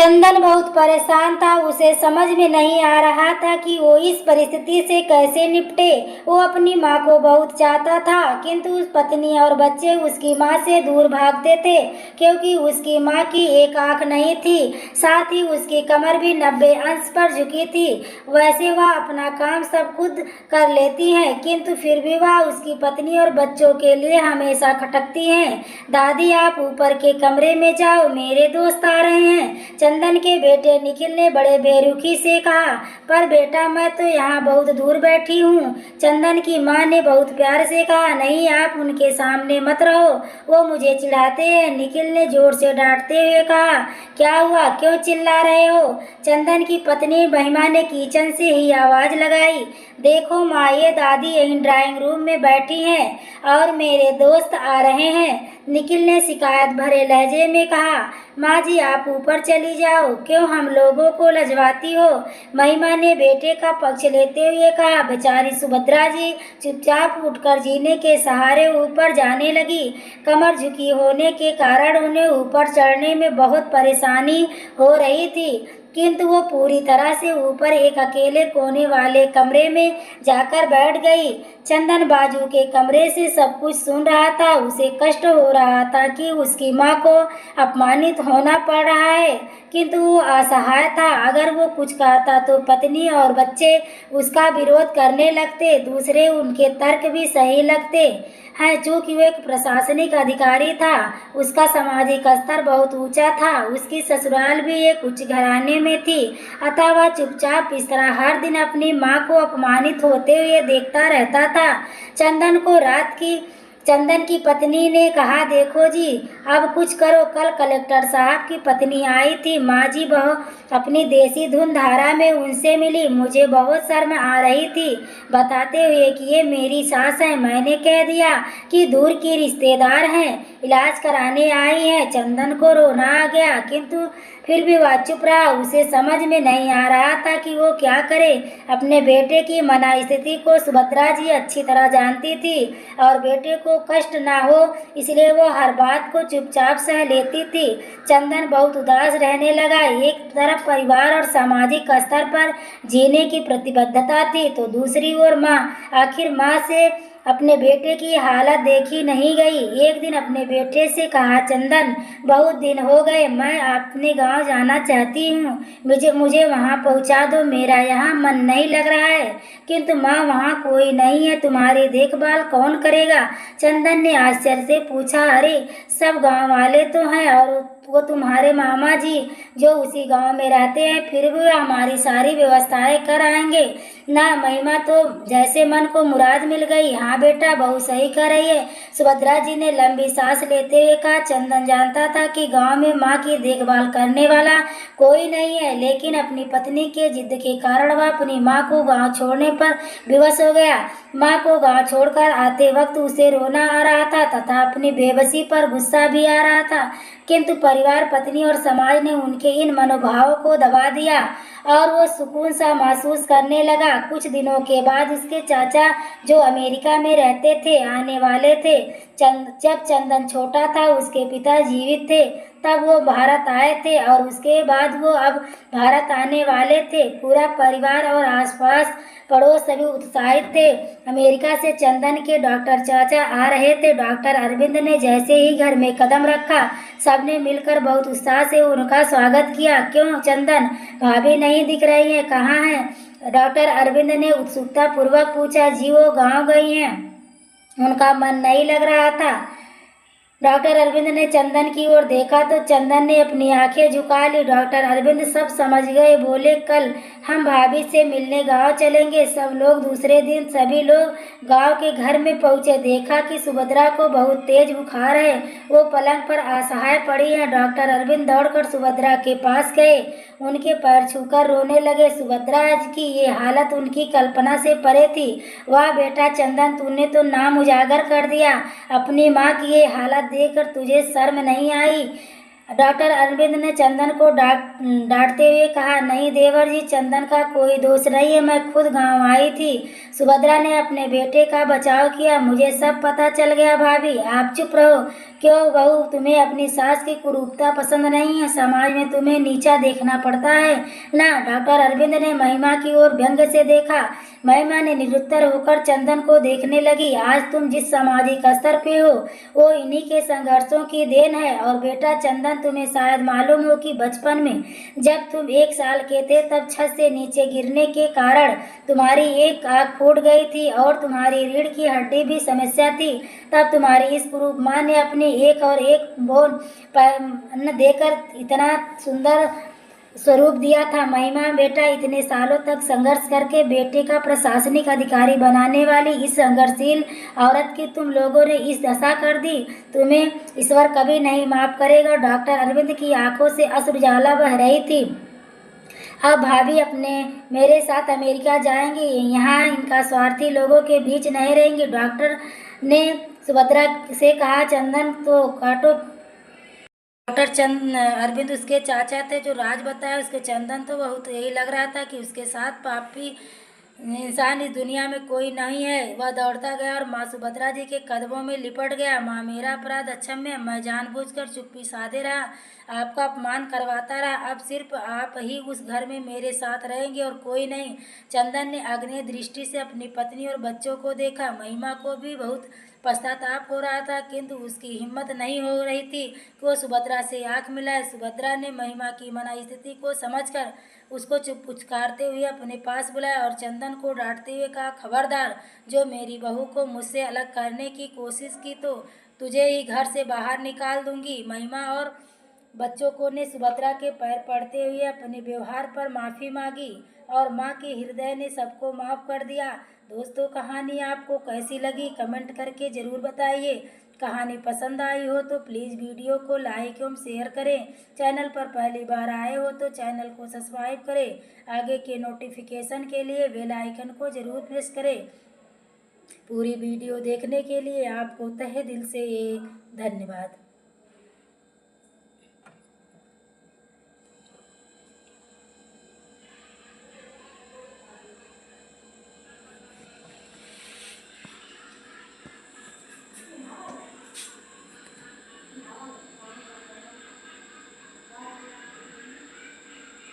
चंदन बहुत परेशान था। उसे समझ में नहीं आ रहा था कि वो इस परिस्थिति से कैसे निपटे। वो अपनी माँ को बहुत चाहता था, किंतु उस पत्नी और बच्चे उसकी माँ से दूर भागते थे, क्योंकि उसकी माँ की एक आंख नहीं थी, साथ ही उसकी कमर भी 90 अंश पर झुकी थी। वैसे वह अपना काम सब खुद कर लेती है, किंतु फिर भी वह उसकी पत्नी और बच्चों के लिए हमेशा खटकती है। दादी, आप ऊपर के कमरे में जाओ, मेरे दोस्त आ रहे हैं, चंदन के बेटे निखिल ने बड़े बेरुखी से कहा। पर बेटा, मैं तो यहाँ बहुत दूर बैठी हूँ। चंदन की माँ ने बहुत प्यार से कहा। नहीं, आप उनके सामने मत रहो, वो मुझे चिढ़ाते हैं, निखिल ने जोर से डांटते हुए कहा। क्या हुआ, क्यों चिल्ला रहे हो? चंदन की पत्नी महिमा ने किचन से ही आवाज लगाई। देखो माँ, ये दादी यहीं ड्राइंग रूम में बैठी हैं और मेरे दोस्त आ रहे हैं, निखिल ने शिकायत भरे लहजे में कहा। माँ जी, आप ऊपर चली जाओ, क्यों हम लोगों को लजवाती हो? महिमा ने बेटे का पक्ष लेते हुए कहा। बेचारी सुभद्रा जी चुपचाप उठकर जीने के सहारे ऊपर जाने लगी। कमर झुकी होने के कारण उन्हें ऊपर चढ़ने में बहुत परेशानी हो रही थी, किंतु वो पूरी तरह से ऊपर एक अकेले कोने वाले कमरे में जाकर बैठ गई। चंदन बाजू के कमरे से सब कुछ सुन रहा था। उसे कष्ट हो रहा था कि उसकी माँ को अपमानित होना पड़ रहा है, किंतु वो असहाय था। अगर वो कुछ कहता तो पत्नी और बच्चे उसका विरोध करने लगते। दूसरे उनके तर्क भी सही लगते हैं। चूंकि वो एक प्रशासनिक अधिकारी था, उसका सामाजिक स्तर बहुत ऊंचा था, उसकी ससुराल भी एक उच्च घराने में थी, अतः वह चुपचाप इस तरह हर दिन अपनी माँ को अपमानित होते हुए देखता रहता था। चंदन की पत्नी ने कहा। देखो जी, अब कुछ करो। कल कलेक्टर साहब की पत्नी आई थी। माँ जी अपनी देसी धुन धारा में उनसे मिली। मुझे बहुत शर्म आ रही थी, बताते हुए कि ये मेरी सास है। मैंने कह दिया कि दूर की रिश्तेदार हैं, इलाज कराने आई हैं। चंदन को रोना आ गया, किंतु फिर भी वह चुप रहा। उसे समझ में नहीं आ रहा था कि वो क्या करे। अपने बेटे की मना स्थिति को सुभद्रा जी अच्छी तरह जानती थी और बेटे को कष्ट ना हो इसलिए वो हर बात को चुपचाप सह लेती थी। चंदन बहुत उदास रहने लगा। एक तरफ परिवार और सामाजिक स्तर पर जीने की प्रतिबद्धता थी, तो दूसरी ओर आखिर माँ से अपने बेटे की हालत देखी नहीं गई। एक दिन अपने बेटे से कहा। चंदन, बहुत दिन हो गए, मैं अपने गांव जाना चाहती हूँ, मुझे वहाँ पहुँचा दो, मेरा यहाँ मन नहीं लग रहा है। किंतु माँ, वहाँ कोई नहीं है, तुम्हारी देखभाल कौन करेगा? चंदन ने आश्चर्य से पूछा। अरे, सब गांव वाले तो हैं और वो तुम्हारे मामा जी जो उसी गांव में रहते हैं, फिर भी हमारी सारी व्यवस्थाएं कर आएंगे ना। महिमा तो जैसे मन को मुराद मिल गई। हाँ बेटा, बहुत सही कह रही है, सुभद्रा जी ने लंबी सांस लेते हुए कहा। चंदन जानता था कि गांव में माँ की देखभाल करने वाला कोई नहीं है, लेकिन अपनी पत्नी के जिद के कारण वह अपनी माँ को गांव छोड़ने पर विवश हो गया। माँ को गांव छोड़कर आते वक्त उसे रोना आ रहा था तथा अपनी बेबसी पर गुस्सा भी आ रहा था, किंतु परिवार, पत्नी और समाज ने उनके इन मनोभावों को दबा दिया और वो सुकून सा महसूस करने लगा। कुछ दिनों के बाद उसके चाचा, जो अमेरिका में रहते थे, आने वाले थे। जब चंदन छोटा था, उसके पिता जीवित थे, तब वो भारत आए थे और उसके बाद वो अब भारत आने वाले थे। पूरा परिवार और आसपास पड़ोस सभी उत्साहित थे। अमेरिका से चंदन के डॉक्टर चाचा आ रहे थे। डॉक्टर अरविंद ने जैसे ही घर में कदम रखा, सबने मिलकर बहुत उत्साह से उनका स्वागत किया। क्यों चंदन, भाभी नहीं दिख रही है, कहाँ हैं? डॉक्टर अरविंद ने उत्सुकता पूर्वक पूछा। जी, वो गाँव गई हैं, उनका मन नहीं लग रहा था। डॉक्टर अरविंद ने चंदन की ओर देखा तो चंदन ने अपनी आंखें झुका ली। डॉक्टर अरविंद सब समझ गए। बोले, कल हम भाभी से मिलने गांव चलेंगे। सब लोग दूसरे दिन सभी लोग गांव के घर में पहुंचे। देखा कि सुभद्रा को बहुत तेज बुखार है, वो पलंग पर असहाय पड़ी है। डॉक्टर अरविंद दौड़कर सुभद्रा के पास गए, उनके पैर छूकर रोने लगे। सुभद्रा की ये हालत उनकी कल्पना से परे थी। वाह बेटा चंदन, तूने तो नाम उजागर कर दिया। अपनी माँ की ये हालत देखकर तुझे शर्म नहीं आई? डॉक्टर अरविंद ने चंदन को डांटते हुए कहा, नहीं देवर जी, चंदन का कोई दोष नहीं है, मैं खुद गांव आई थी। सुभद्रा ने अपने बेटे का बचाव किया। मुझे सब पता चल गया भाभी, आप चुप रहो। क्यों बहू, तुम्हें अपनी सास की कुरूपता पसंद नहीं है? समाज में तुम्हें नीचा देखना पड़ता है ना? डॉक्टर अरविंद ने महिमा की ओर व्यंग्य से देखा। महिमा ने निरुत्तर होकर चंदन को देखने लगी। आज तुम जिस सामाजिक स्तर पे हो वो इन्हीं के संघर्षों की देन है। और बेटा चंदन, तुम्हें शायद मालूम हो कि बचपन में जब तुम 1 साल के थे तब छत से नीचे गिरने के कारण तुम्हारी एक आंख फूट गई थी और तुम्हारी रीढ़ की हड्डी भी समस्या थी। तब तुम्हारी इस कुरूप माँ ने अपनी एक और एक बोन अन्न देकर इतना सुंदर स्वरूप दिया था। महिमा बेटा, इतने सालों तक संघर्ष करके बेटे का प्रशासनिक अधिकारी बनाने वाली इस संघर्षशील औरत की तुम लोगों ने इस दशा कर दी। तुम्हें ईश्वर कभी नहीं माफ करेगा। डॉक्टर अरविंद की आंखों से अश्रु ज्वाला बह रही थी। अब भाभी अपने मेरे साथ अमेरिका जाएंगी, यहाँ इनका स्वार्थी लोगों के बीच नहीं रहेंगी। डॉक्टर ने सुभद्रा से कहा, चंदन तो काटो। डॉक्टर अरविंद उसके चाचा थे जो राज बताया। उसके चंदन तो बहुत यही लग रहा था कि उसके साथ पापी इंसान इस दुनिया में कोई नहीं है। वह दौड़ता गया और माँ सुभद्रा जी के कदमों में लिपट गया। माँ, मेरा अपराध अक्षम्य, मैं जानबूझकर चुप्पी साधे रहा, आपका अपमान करवाता रहा। अब सिर्फ आप ही उस घर में मेरे साथ रहेंगे और कोई नहीं। चंदन ने अग्नि दृष्टि से अपनी पत्नी और बच्चों को देखा। महिमा को भी बहुत पश्चाताप हो रहा था, किंतु उसकी हिम्मत नहीं हो रही थी कि वो सुभद्रा से आंख मिलाए। सुभद्रा ने महिमा की मना स्थिति को समझकर उसको चुप पुचकारते हुए अपने पास बुलाया और चंदन को डांटते हुए कहा, खबरदार, जो मेरी बहू को मुझसे अलग करने की कोशिश की तो तुझे ही घर से बाहर निकाल दूंगी। महिमा और बच्चों को ने सुभद्रा के पैर पड़ते हुए अपने व्यवहार पर माफ़ी मांगी और माँ के हृदय ने सबको माफ़ कर दिया। दोस्तों, कहानी आपको कैसी लगी कमेंट करके ज़रूर बताइए। कहानी पसंद आई हो तो प्लीज़ वीडियो को लाइक एवं शेयर करें। चैनल पर पहली बार आए हो तो चैनल को सब्सक्राइब करें। आगे के नोटिफिकेशन के लिए बेल आइकन को ज़रूर प्रेस करें। पूरी वीडियो देखने के लिए आपको तहे दिल से धन्यवाद।